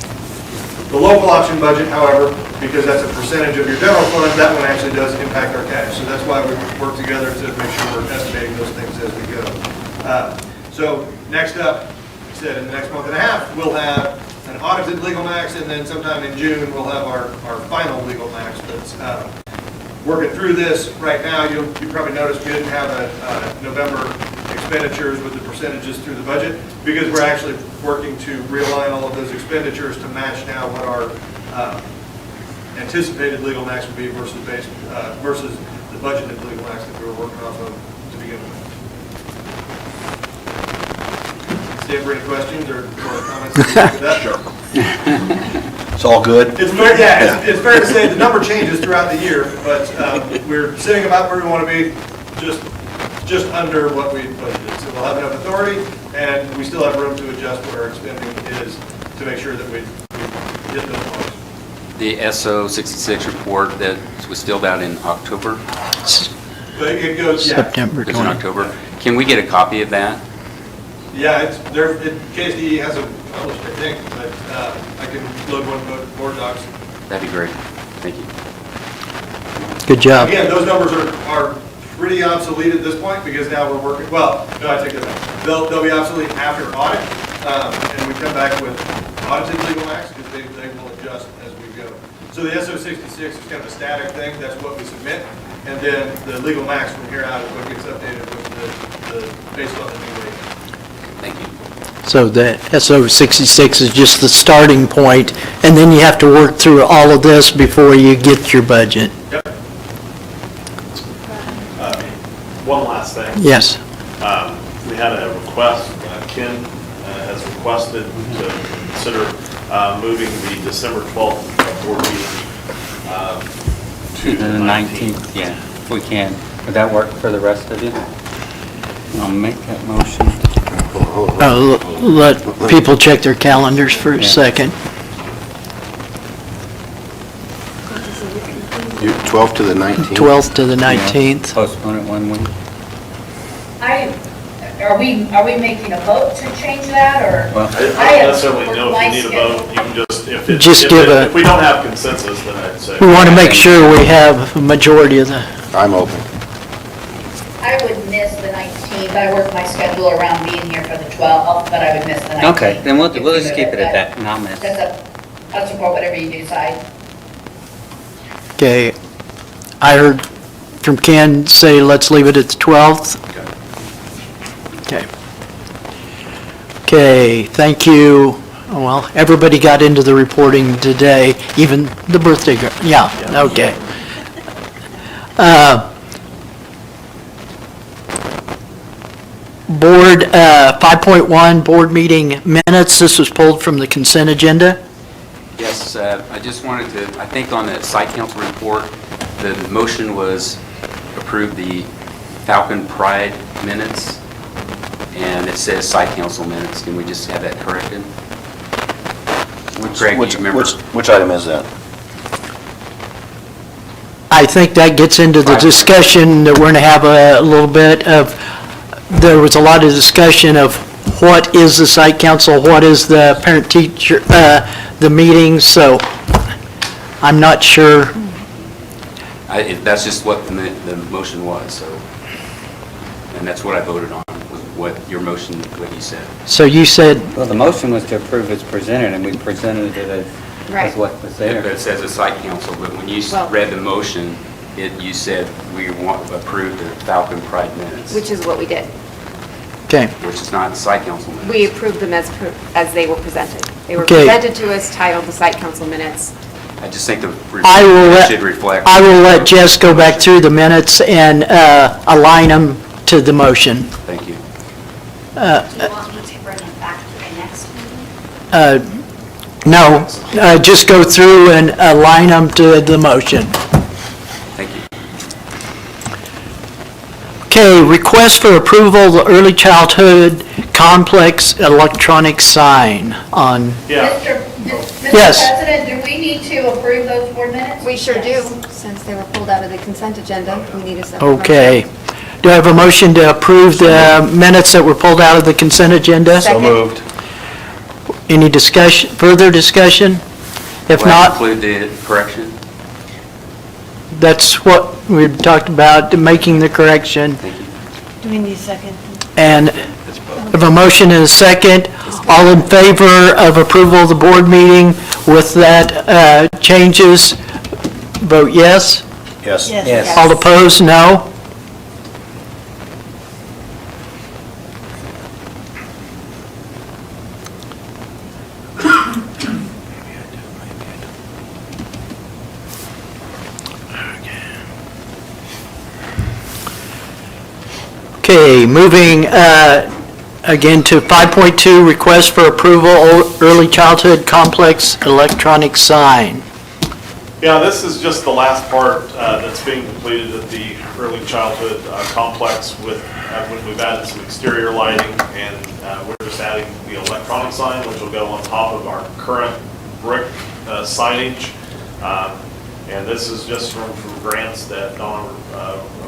The local option budget, however, because that's a percentage of your general fund, that one actually does impact our cash. So that's why we work together to make sure we're estimating those things as we go. So next up, like I said, in the next month and a half, we'll have an audited legal max, and then sometime in June, we'll have our final legal max. That's working through this right now. You probably noticed we didn't have a November expenditures with the percentages through the budget, because we're actually working to realign all of those expenditures to match now what our anticipated legal max would be versus versus the budgeted legal max that we were working off of to begin with. Stand for any questions or comments about that? Sure. It's all good? It's fair, yeah, it's fair to say the number changes throughout the year, but we're sitting about where we want to be, just under what we budgeted. So we'll have enough authority, and we still have room to adjust what our expending is to make sure that we hit those marks. The SO 66 report that was filled out in October, But it goes, yeah. September it's in 20. October. Can we get a copy of that? Yeah, it's there. KSDE has a published, I think, but I can load one board docs. That'd be great. Thank you. Good job. Again, those numbers are pretty obsolete at this point, because now we're working, well, no, I take that back. They'll be obsolete after audit, and we come back with audited legal max, because they will adjust as we go. So the SO 66 is kind of a static thing. That's what we submit, and then the legal max from here out is what gets updated with the based on the new rate. Thank you. So the SO 66 is just the starting point, and then you have to work through all of this before you get your budget. Yep. One last thing. Yes. We had a request, Ken has requested to consider moving the December 12th board meeting to The 19th, yeah, if we can. Would that work for the rest of you? I'll make that motion. Let people check their calendars for a second. 12th to the 19th? 12th to the 19th. Postpone it 1 week. Are we making a vote to change that, or? Well, I don't necessarily know if you need a vote, you can just, if we don't have consensus, then I'd say. We want to make sure we have a majority of the, I'm open. I would miss the 19th. I work my schedule around being here for the 12th, but I would miss the 19th. Okay, then we'll If just you keep do it at that, and I'll miss. I'll support whatever you decide. okay. I heard from Ken say let's leave it at the 12th. Okay. Okay, thank you. Well, everybody got into the reporting today, even the birthday girl. Yeah, okay. Board, 5.1, board meeting minutes. This was pulled from the consent agenda. Yes, I just wanted to, I think on the site council report, the motion was approve the Falcon Pride minutes, and it says site council minutes. Can we just have that corrected? Greg, do you remember? Which item is that? I think that gets into the discussion that we're going to have a little bit of, there was a lot of discussion of what is the site council, what is the parent-teacher, the meetings, so I'm not sure. That's just what the motion was, so, and that's what I voted on, was what your motion, what you said. So you said, Well, the motion was to approve as presented, and we presented it as Right. what was But there. it says a site council, but when you Well- read the motion, you said we want to approve the Falcon Pride minutes, Which is what we did. okay, which is not site council minutes. We approved them as they were presented. They were Okay. presented to us titled the site council minutes. I just think the I will it let, should reflect. I will let Jess go back through the minutes and align them to the motion. Thank you. Do you want me to bring it back to the next meeting? No, just go through and align them to the motion. Thank you. Okay, request for approval of the early childhood complex electronic sign on, Yeah. Mr. Yes. President, do we need to approve those board minutes? We sure do, since they were pulled out of the consent agenda. We need a separate motion. okay. Do I have a motion to approve the minutes that were pulled out of the consent agenda? Second. moved. Any discussion, further discussion? If Will that not, include the correction? that's what we talked about, making the correction. Thank you. Do we need a second? And have a motion and a second. All in favor of approval of the board meeting with that changes, vote yes. Yes. Yes. All opposed, no. Okay, moving again to 5.2, request for approval, early childhood complex electronic sign. Yeah, this is just the last part that's being completed at the early childhood complex with, when we've added some exterior lighting, and we're just adding the electronic sign, which will go on top of our current brick signage. And this is just from grants that Donna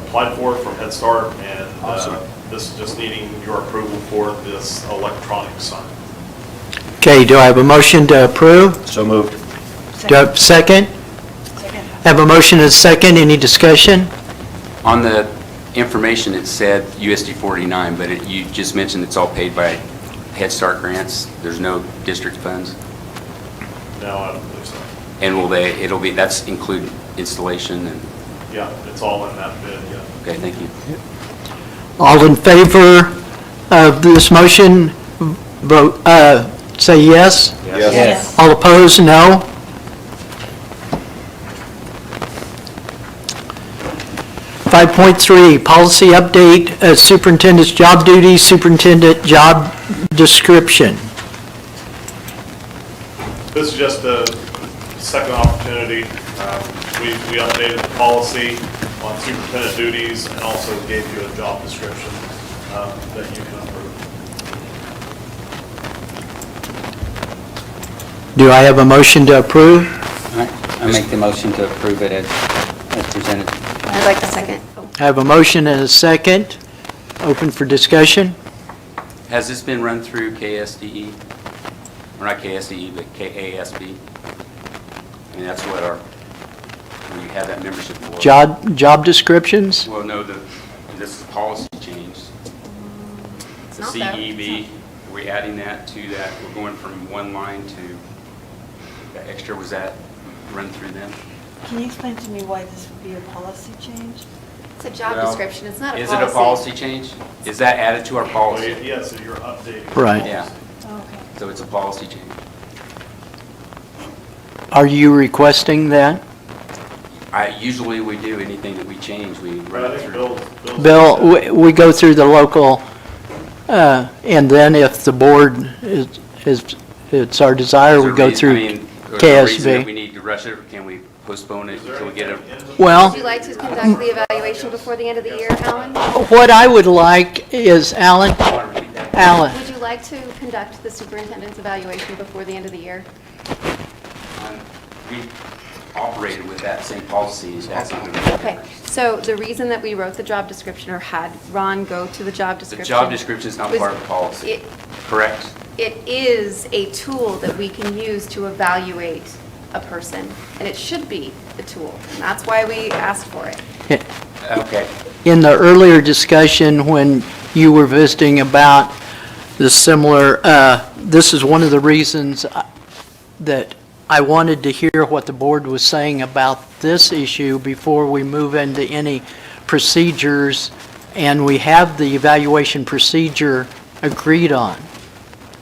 applied for from Head Start, and this is just needing your approval for this electronic sign. Okay, do I have a motion to approve? So moved. Do I have a second? Second. Have a motion and a second, any discussion? On the information, it said USD 49, but you just mentioned it's all paid by Head Start grants. There's no district funds? No, I don't believe so. And that's include installation and, Yeah, it's all in that bid, yeah. okay, thank you. All in favor of this motion, vote, say yes. Yes. All opposed, no. Five point three, policy update, superintendent's job duties, superintendent job description. This is just a second opportunity. We updated the policy on superintendent duties and also gave you a job description that you can approve. Do I have a motion to approve? All right, I make the motion to approve it as presented. I'd like a second. I have a motion and a second. Open for discussion. Has this been run through KSDE? Or not KSDE, but KASB? I mean, that's what we have that membership for. Job descriptions? Well, no, this is policy change. It's The not that. CEB, are we adding that to that? We're going from one line to, that extra, was that run through them? Can you explain to me why this would be a policy change? It's a job Well, description, it's not a Is policy. it a policy change? Is that added to our policy? Yeah, so you're updating. Right. Yeah, Okay. so it's a policy change. Are you requesting that? Usually we do anything that we change, we But run I it think through. Bill, we go through the local, and then if the board it's our desire, we go through Is there a reason that we KSB. need to rush it, or can we postpone it until we get a? Well, Would you like to conduct the evaluation before the end of the year, Alan? what I would like is, Alan, Would you like to conduct the superintendent's evaluation before the end of the year? We operated with that same policy as on the. Okay, so the reason that we wrote the job description or had Ron go to the job The description. job description is not was- part of the policy, it- correct? It is a tool that we can use to evaluate a person, and it should be the tool. And that's why we asked for it. Okay. In the earlier discussion, when you were visiting about the similar, this is one of the reasons that I wanted to hear what the board was saying about this issue before we move into any procedures, and we have the evaluation procedure agreed on.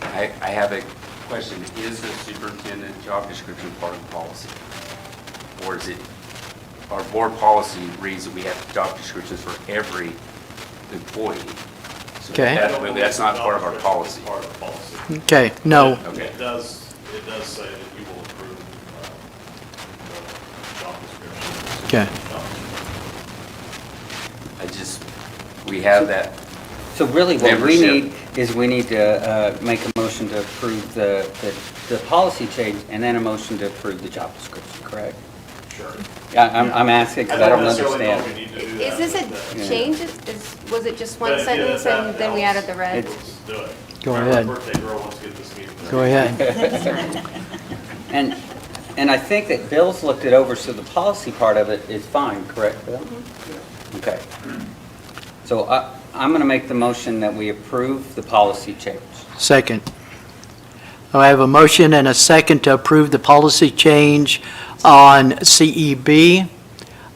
I have a question. Is the superintendent job description part of the policy? Or is it, our board policy reads that we have job descriptions for every employee? So Okay. That's not part of our policy. Part of the policy. Okay, no. Okay. It does say that you will approve the job description. Okay. We have that. So really what we Membership. need is we need to make a motion to approve the policy change and then a motion to approve the job description, correct? Sure. Yeah, I'm asking because I don't necessarily know understand. if we need to do that. Is this Yeah. a change? Was it just one But, yeah, sentence that and then we added the red? It's- Let's do it. Go Our ahead. Birthday girl wants to get this meeting. Go ahead. And I think that Bill's looked it over, so the policy part of it is fine, correct, Bill? Okay. So I'm going to make the motion that we approve the policy change. Second. I have a motion and a second to approve the policy change on CEB.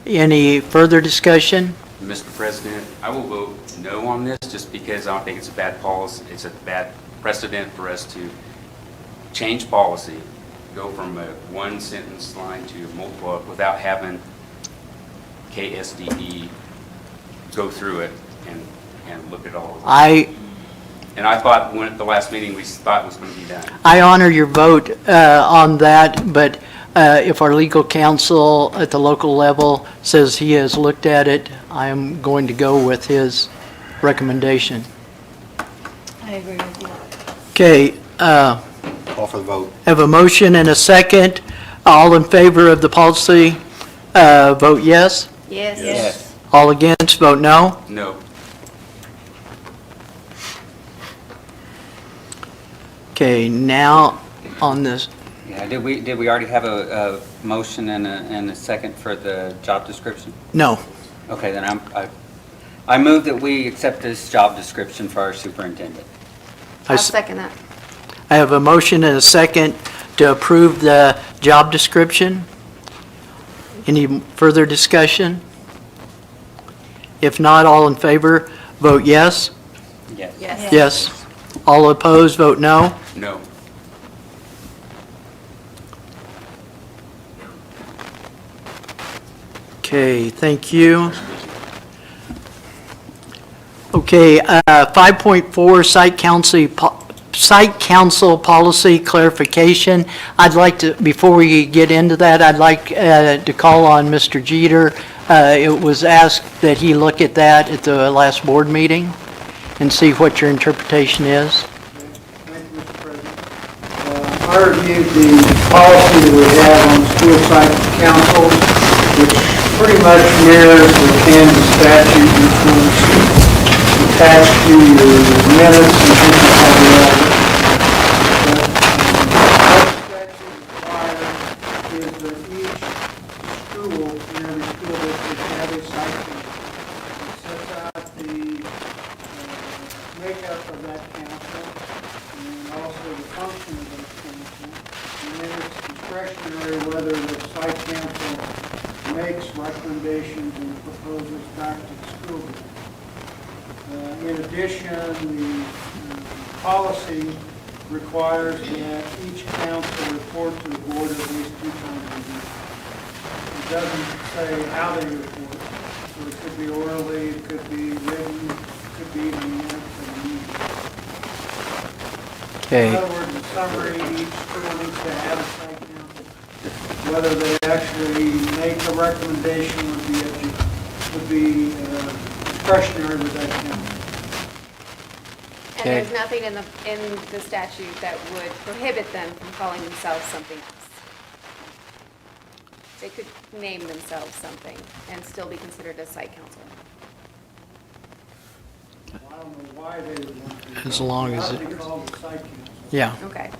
Any further discussion? Mr. President, I will vote no on this just because I don't think it's a bad policy. It's a bad precedent for us to change policy, go from a one sentence line to multiple without having KSDE go through it and look at all of it. And I thought when at the last meeting, we thought it was going to be done. I honor your vote on that, but if our legal counsel at the local level says he has looked at it, I am going to go with his recommendation. I agree with you. Okay, Call for the vote. have a motion and a second. All in favor of the policy, vote yes. Yes. Yes. All against, vote no. No. Okay, now on this, Yeah, did we already have a motion and a second for the job description? no. Okay, then I move that we accept this job description for our superintendent. I'll second that. I have a motion and a second to approve the job description. Any further discussion? If not, all in favor, vote yes. Yes. Yes. Yes. All opposed, vote no. No. Okay, thank you. Okay, 5.4, site council policy clarification. I'd like to, before we get into that, I'd like to call on Mr. Jeter. It was asked that he look at that at the last board meeting and see what your interpretation is. Thank you, Mr. President. I reviewed the policy that we have on school site councils, which pretty much mirrors the Kansas statute, which was attached to your minutes and things like that. What statute requires is that each school, in every school district, have a site council. It sets out the makeup of that council, and also the function of that council. And then it's discretionary whether the site council makes recommendations and proposals back to the school board. In addition, the policy requires that each council report to the board at least 2 times a year. It doesn't say how they report, so it could be orally, it could be written, it could be even minutes of the meeting. In Okay, other words, in summary, each school needs to have a site council. Whether they actually make a recommendation would be discretionary with that council. And there's nothing in the statute that would prohibit them from calling themselves something else. They could name themselves something and still be considered a site council. I don't know why they would want to. As long as How do it- they call the site council? yeah. Okay.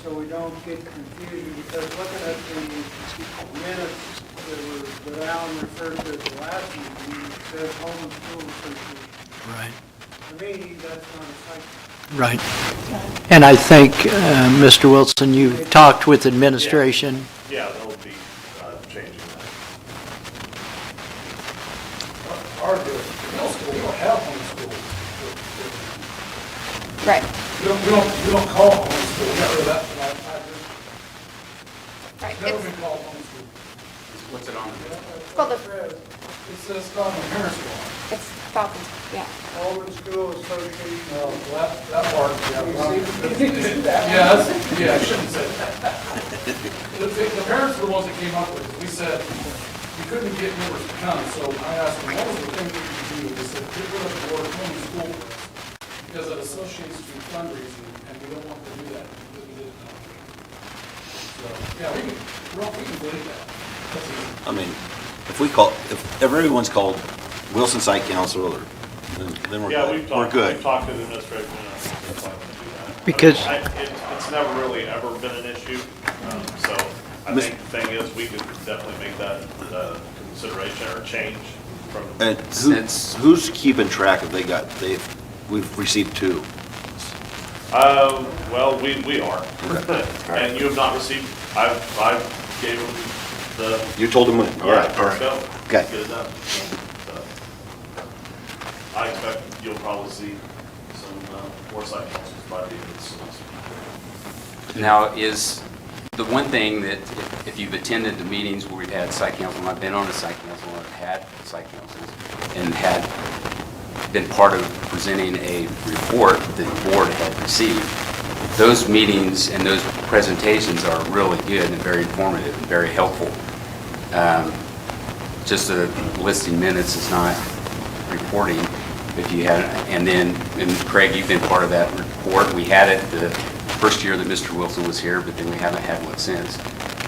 so we don't get confusion, because looking at the minutes that Alan referred to at the last meeting, it says Home and School Association. Right. To me, that's not a site. Right. And I think, Mr. Wilson, you talked with administration. Yeah, they'll be changing that. Our middle school, we don't have homeschool. Right, We don't call it homeschool, we got rid of that from right. never been called homeschool. What's it on? It's called the, It says it's on the parents' law. it's Falcons, yeah. Home and School Association. That part, yeah, I shouldn't say that. The parents were the ones that came up with it. We said, we couldn't get members to come, so I asked them, what was the thing that you could do? They said, get rid of the word home and school for us, because it associates to fundraising, and we don't want to do that, because we did it now. So, yeah, we can believe that. That's easy. I mean, if everyone's called Wilson Site Council, then Yeah, we're we've talked, good. we've talked to the administration, and I'm fine to do that. Because- It's never really ever been an issue, so I think the thing is, we could definitely make that consideration or change from. And who's keeping track if we've received 2? Well, we are. And you have not received, I gave them the. You told them when? All right, all Let's go. right. Okay. Let's get it done. So, I expect you'll probably see some more site councils by the end of the semester. Now, is the one thing that, if you've attended the meetings where we've had site council, and I've been on the site council, and I've had site councils, and had been part of presenting a report that the board had received, those meetings and those presentations are really good and very informative and very helpful. Just the listing minutes is not reporting. If you had, and Craig, you've been part of that report. We had it the first year that Mr. Wilson was here, but then we haven't had one since.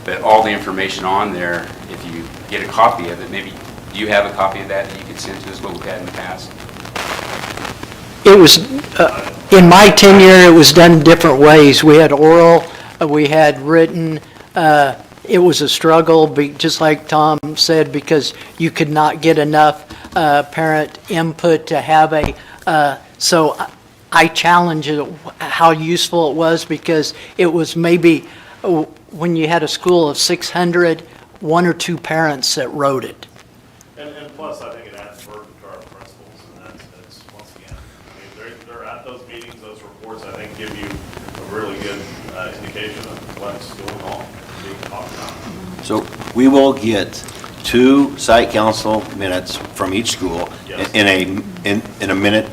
But all the information on there, if you get a copy of it, maybe, do you have a copy of that you could send to us, what we've had in the past? It was, in my tenure, it was done different ways. We had oral, we had written. It was a struggle, just like Tom said, because you could not get enough parent input to have so I challenge it, how useful it was, because it was maybe, when you had a school of 600, 1 or 2 parents that wrote it. And plus, I think it adds burden to our principals, and that's once again, I mean, they're at those meetings, those reports, I think, give you a really good indication of what's going on, being talked about. So we will get 2 site council minutes from each school Yes. in a minute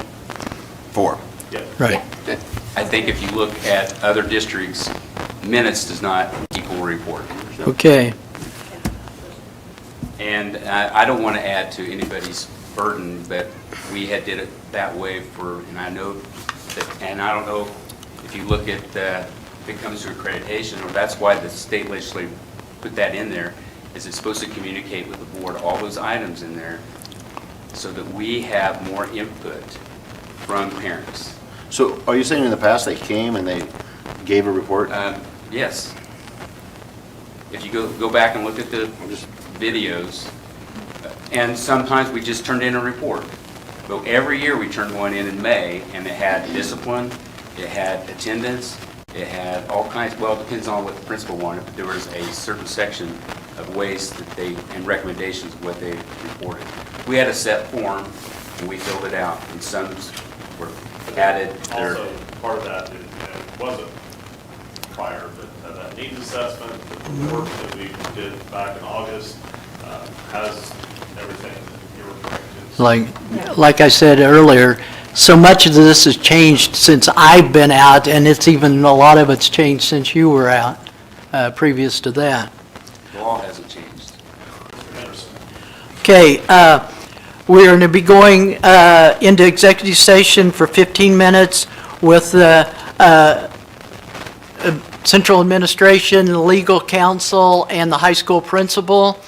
form. Yeah. Right. I think if you look at other districts, minutes does not equal report. Okay. And I don't want to add to anybody's burden, but we had did it that way and I know that, and I don't know if you look at, if it comes to accreditation, or that's why the state legislature put that in there, is it's supposed to communicate with the board all those items in there so that we have more input from parents. So are you saying in the past they came and they gave a report? Yes. If you go back and look at the videos, and sometimes we just turned in a report. But every year we turned one in May, and it had discipline, it had attendance, it had all kinds, well, it depends on what the principal wanted, but there was a certain section of ways that and recommendations of what they reported. We had a set form, and we filled it out, and some were added. Also, part of that, it wasn't prior, but that needs assessment, the work that we did back in August, has everything that you're referring to. Like I said earlier, so much of this has changed since I've been out, and it's even, a lot of it's changed since you were out, previous to that. The law hasn't changed. Okay, we are going to be going into executive session for 15 minutes with the central administration, the legal counsel, and the high school principal.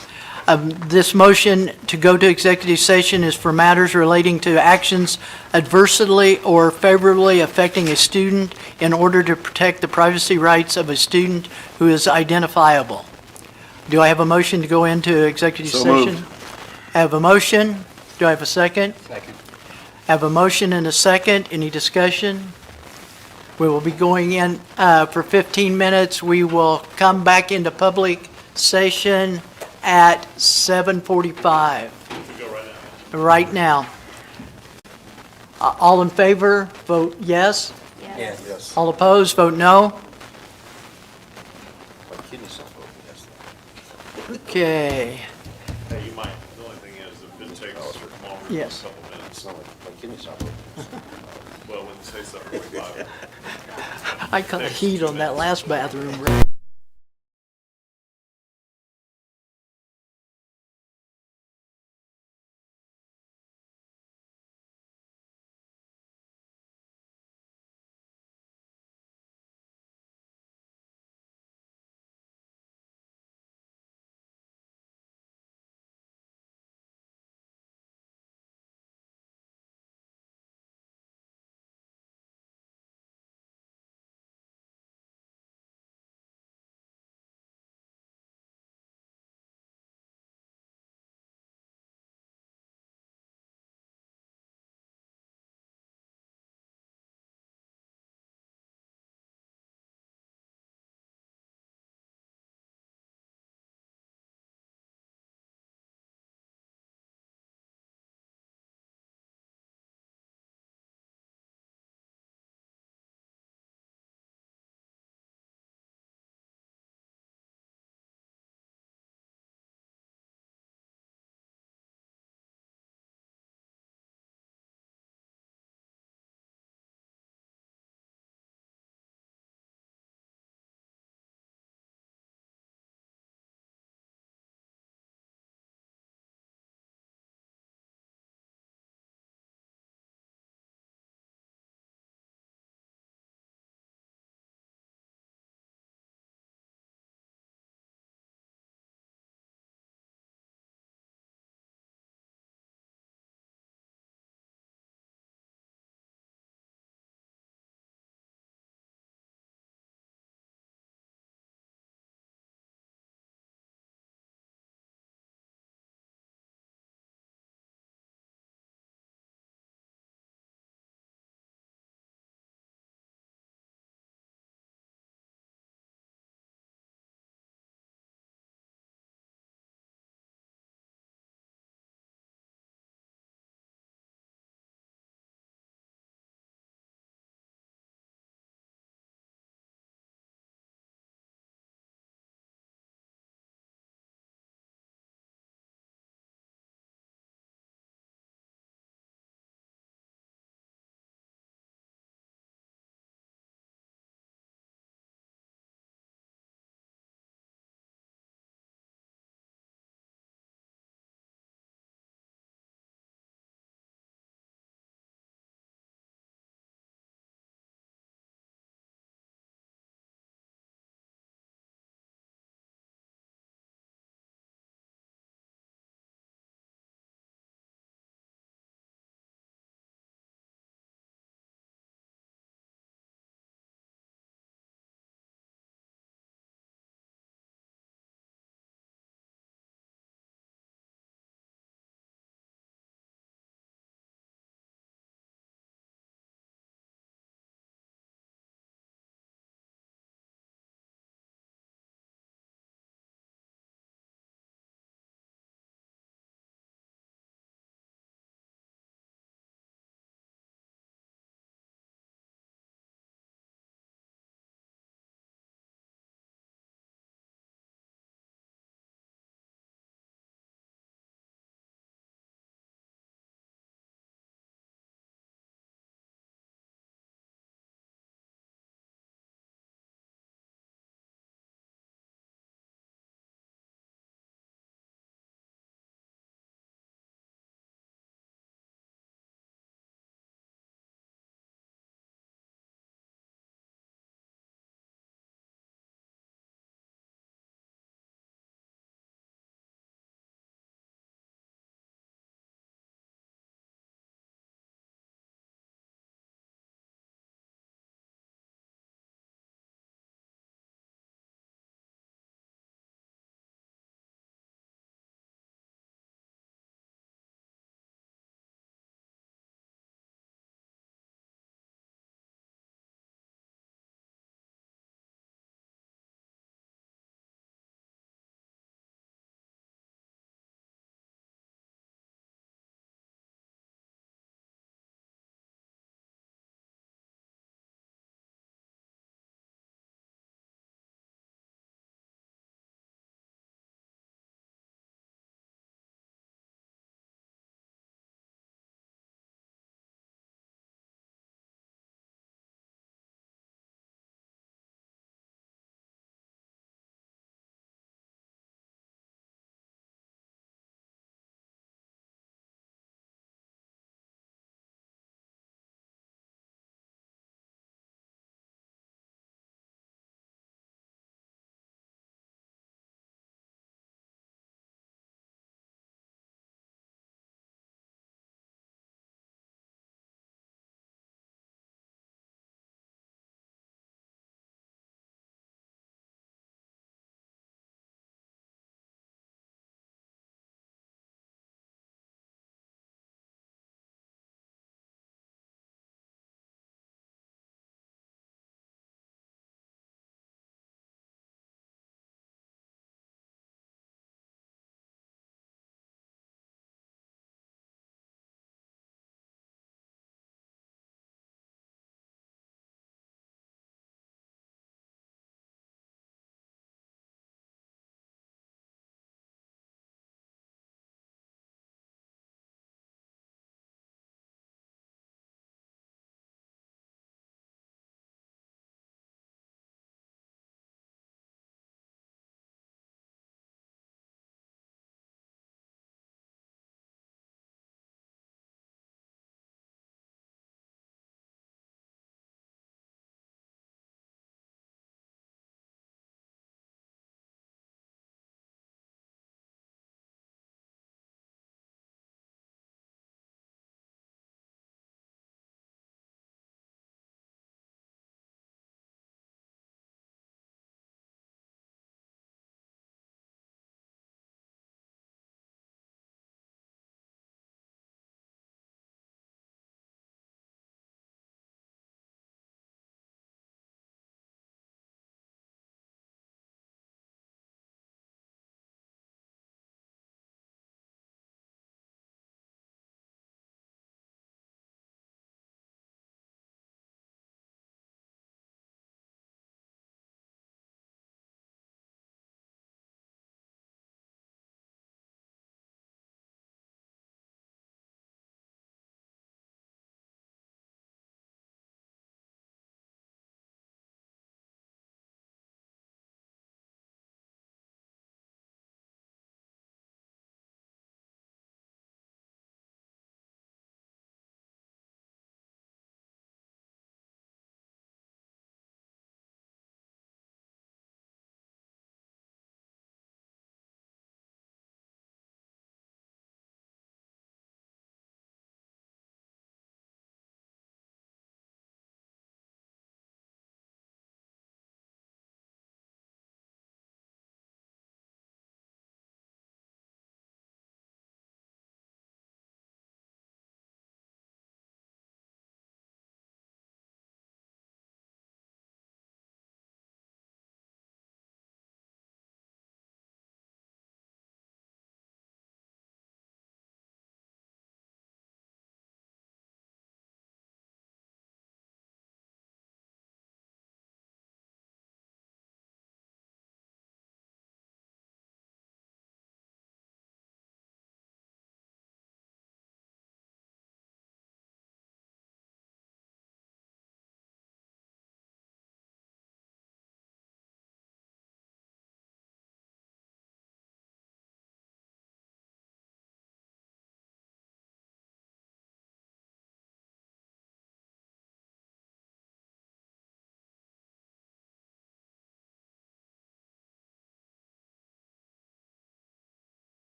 This motion to go to executive session is for matters relating to actions adversely or favorably affecting a student in order to protect the privacy rights of a student who is identifiable. Do I have a motion to go into executive So session? moved. I have a motion. Do I have a second? Second. I have a motion and a second. Any discussion? We will be going in for 15 minutes. We will come back into public session at 7:45. We go right now. Right now. All in favor, vote yes. Yes. Yes. All opposed, vote no. My kidney stones broken, yes. Okay. Hey, you might, the only thing is, if it takes longer than a Yes. couple minutes, It's not like my kidney stones broken. well, when you say 7:45. I caught heat on that last bathroom break.